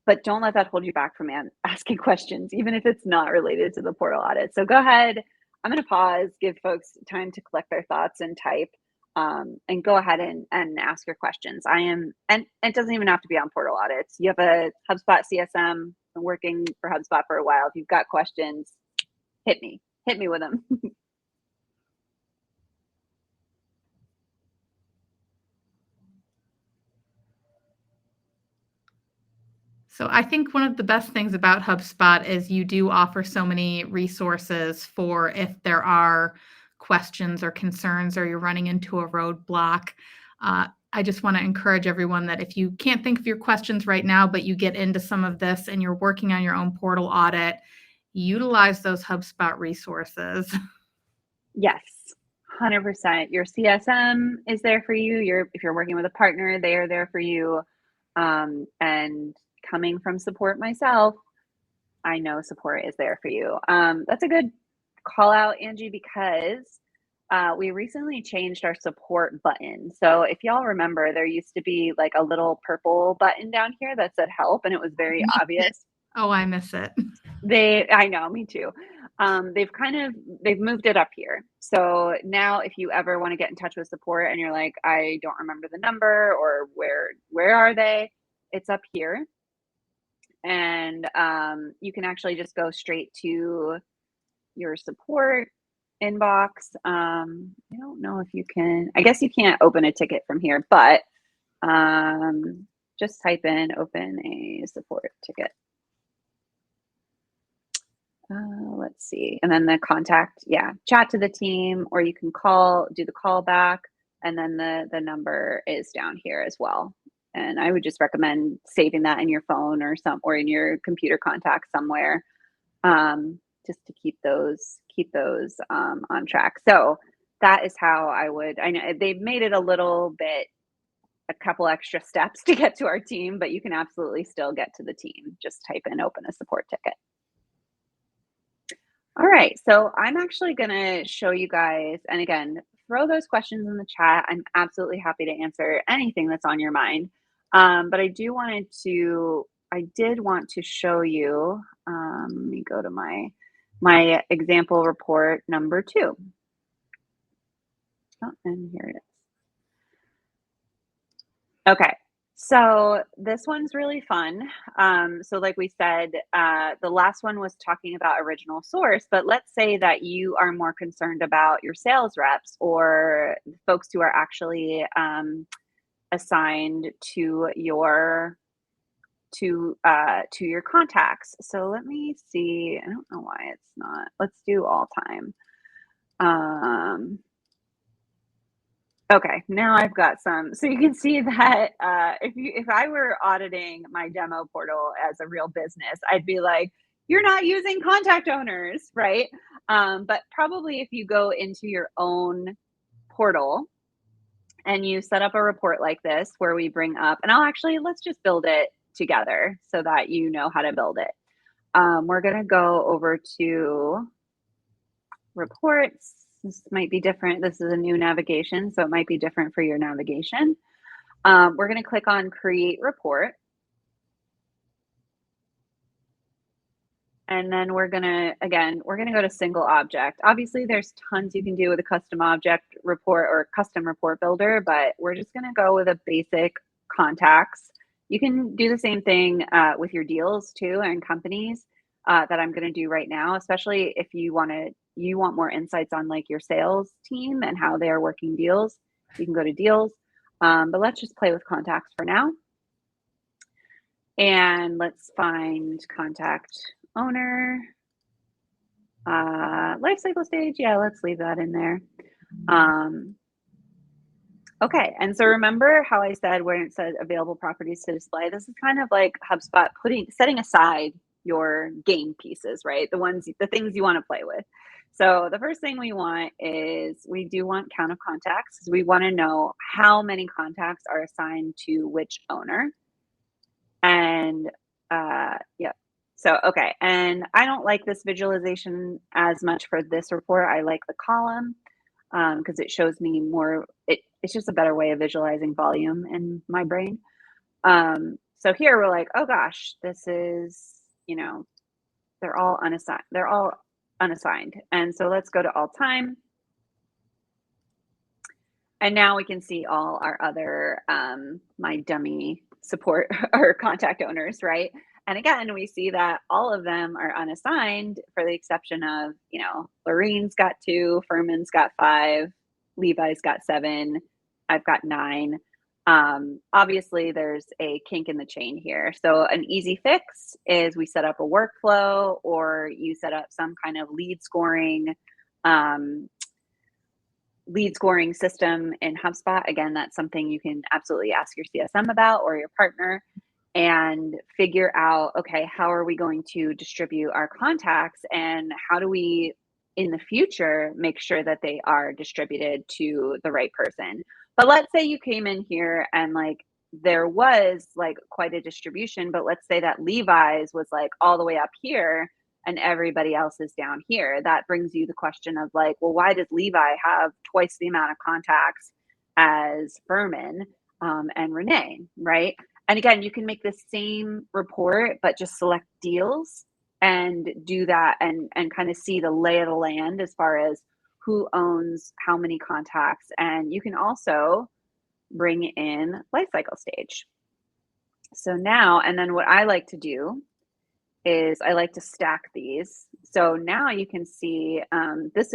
But don't let that hold you back from asking questions, even if it's not related to the portal audit. So go ahead. I'm going to pause, give folks time to collect their thoughts and type, and go ahead and ask your questions. And it doesn't even have to be on portal audits. You have a HubSpot CSM, been working for HubSpot for a while. If you've got questions, hit me with them. So I think one of the best things about HubSpot is you do offer so many resources for if there are questions or concerns or you're running into a roadblock. I just want to encourage everyone that if you can't think of your questions right now, but you get into some of this and you're working on your own portal audit, utilize those HubSpot resources. Yes, 100%. Your CSM is there for you. If you're working with a partner, they are there for you. And coming from support myself, I know support is there for you. That's a good call out, Angie, because we recently changed our support button. So if y'all remember, there used to be like a little purple button down here that said help, and it was very obvious. Oh, I miss it. I know, me too. They've moved it up here. So now if you ever want to get in touch with support and you're like, I don't remember the number or where are they? It's up here. And you can actually just go straight to your support inbox. I don't know if you can, I guess you can't open a ticket from here, but just type in open a support ticket. Let's see. And then the contact, chat to the team, or you can do the call back. And then the number is down here as well. And I would just recommend saving that in your phone or in your computer contacts somewhere, just to keep those on track. So that is how I know they've made it a couple extra steps to get to our team, but you can absolutely still get to the team. Just type in open a support ticket. All right, so I'm actually going to show you guys, and again, throw those questions in the chat. I'm absolutely happy to answer anything that's on your mind. But I did want to show you, let me go to my example report number 2. Oh, and here it is. Okay. So this one's really fun. So like we said, the last one was talking about original source, but let's say that you are more concerned about your sales reps or folks who are actually assigned to your contacts. So let me see. I don't know why it's not. Let's do all time. Okay, now I've got some. So you can see that if I were auditing my demo portal as a real business, I'd be like, you're not using contact owners, right? But probably if you go into your own portal and you set up a report like this where we bring up, and let's just build it together so that you know how to build it. We're going to go over to reports. This might be different. This is a new navigation, so it might be different for your navigation. We're going to click on create report. And then we're going to go to single object. Obviously, there's tons you can do with a custom object report or custom report builder, but we're just going to go with a basic contacts. You can do the same thing with your deals too and companies that I'm going to do right now, especially if you want more insights on like your sales team and how they are working deals. You can go to deals, but let's just play with contacts for now. And let's find contact owner, life cycle stage. Yeah, let's leave that in there. Okay, and so remember how I said when it said available properties to display, this is kind of like HubSpot setting aside your game pieces, right? The things you want to play with. So the first thing we want is we do want count of contacts because we want to know how many contacts are assigned to which owner. And yep. So, okay. And I don't like this visualization as much for this report. I like the column because it shows me more. It's just a better way of visualizing volume in my brain. So here we're like, oh gosh, this is, they're all unassigned. They're all unassigned. And so let's go to all time. And now we can see all our other, my dummy support or contact owners, right? And again, we see that all of them are unassigned for the exception of, Lorene's got 2, Furman's got 5, Levi's got 7, I've got 9. Obviously, there's a kink in the chain here. So an easy fix is we set up a workflow, or you set up some kind of lead scoring system in HubSpot. Again, that's something you can absolutely ask your CSM about, or your partner, and figure out, okay, how are we going to distribute our contacts, and how do we in the future make sure that they are distributed to the right person. But let's say you came in here and there was quite a distribution, but let's say that Levi's was all the way up here and everybody else is down here. That brings you the question of well, why does Levi have twice the amount of contacts as Furman and Renee, right? And again, you can make the same report, but just select deals and do that and kind of see the lay of the land as far as who owns how many contacts. And you can also bring in lifecycle stage. So now, and then what I like to do is I like to stack these. So now you can see this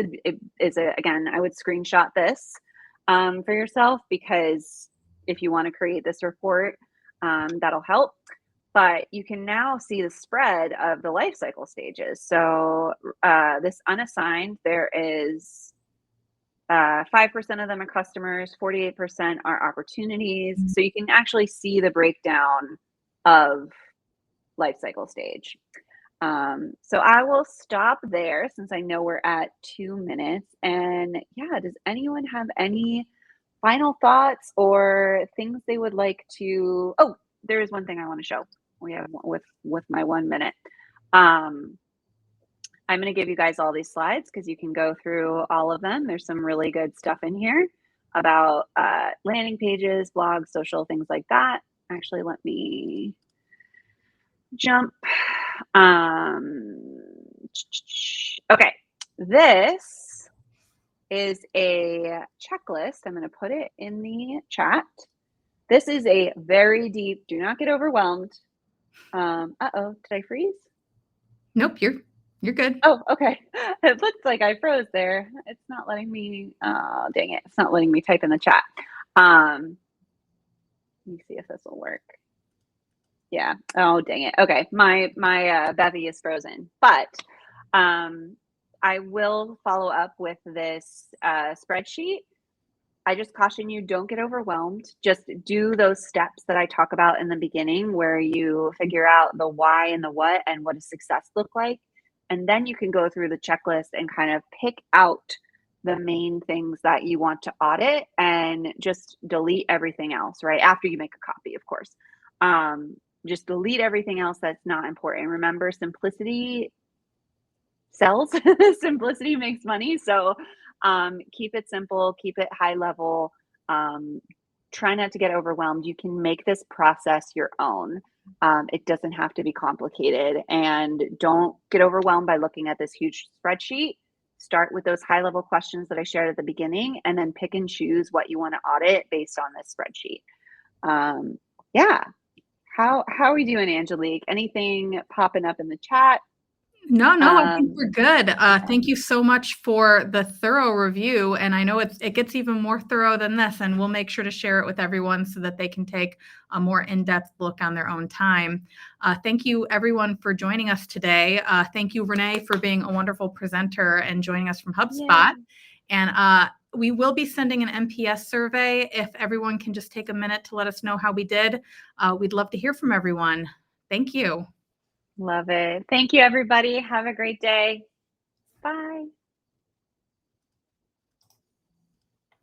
is again, I would screenshot this for yourself, because if you want to create this report, that'll help. But you can now see the spread of the life cycle stages. So this unassigned, there is 5% of them are customers, 48% are opportunities. So you can actually see the breakdown of life cycle stage. So I will stop there since I know we're at 2 minutes. And yeah, does anyone have any final thoughts or things they would like to? Oh, there is one thing I want to show. We have with my 1 minute. I'm going to give you guys all these slides because you can go through all of them. There's some really good stuff in here about landing pages, blogs, social, things like that. Actually, let me jump. Okay, this is a checklist. I'm going to put it in the chat. This is a very deep, do not get overwhelmed. Uh-oh, did I freeze? Nope, you're good. Oh, okay. It looks like I froze there. It's not letting me, oh, dang it. It's not letting me type in the chat. Let me see if this will work. Yeah. Oh, dang it. Okay. My bevy is frozen, but I will follow up with this spreadsheet. I just caution you, don't get overwhelmed. Just do those steps that I talk about in the beginning, where you figure out the why and the what and what does success look like. And then you can go through the checklist and kind of pick out the main things that you want to audit and just delete everything else, right? After you make a copy, of course. Just delete everything else that's not important. Remember, simplicity sells. Simplicity makes money. So keep it simple, keep it high level. Try not to get overwhelmed. You can make this process your own. It doesn't have to be complicated, and don't get overwhelmed by looking at this huge spreadsheet. Start with those high level questions that I shared at the beginning, and then pick and choose what you want to audit based on this spreadsheet. Yeah. How are we doing, Angelique? Anything popping up in the chat? No, I think we're good. Thank you so much for the thorough review. And I know it gets even more thorough than this, and we'll make sure to share it with everyone so that they can take a more in-depth look on their own time. Thank you, everyone, for joining us today. Thank you, Renee, for being a wonderful presenter and joining us from HubSpot. Yay. And we will be sending an NPS survey. If everyone can just take a minute to let us know how we did, we'd love to hear from everyone. Thank you. Love it. Thank you, everybody. Have a great day. Bye.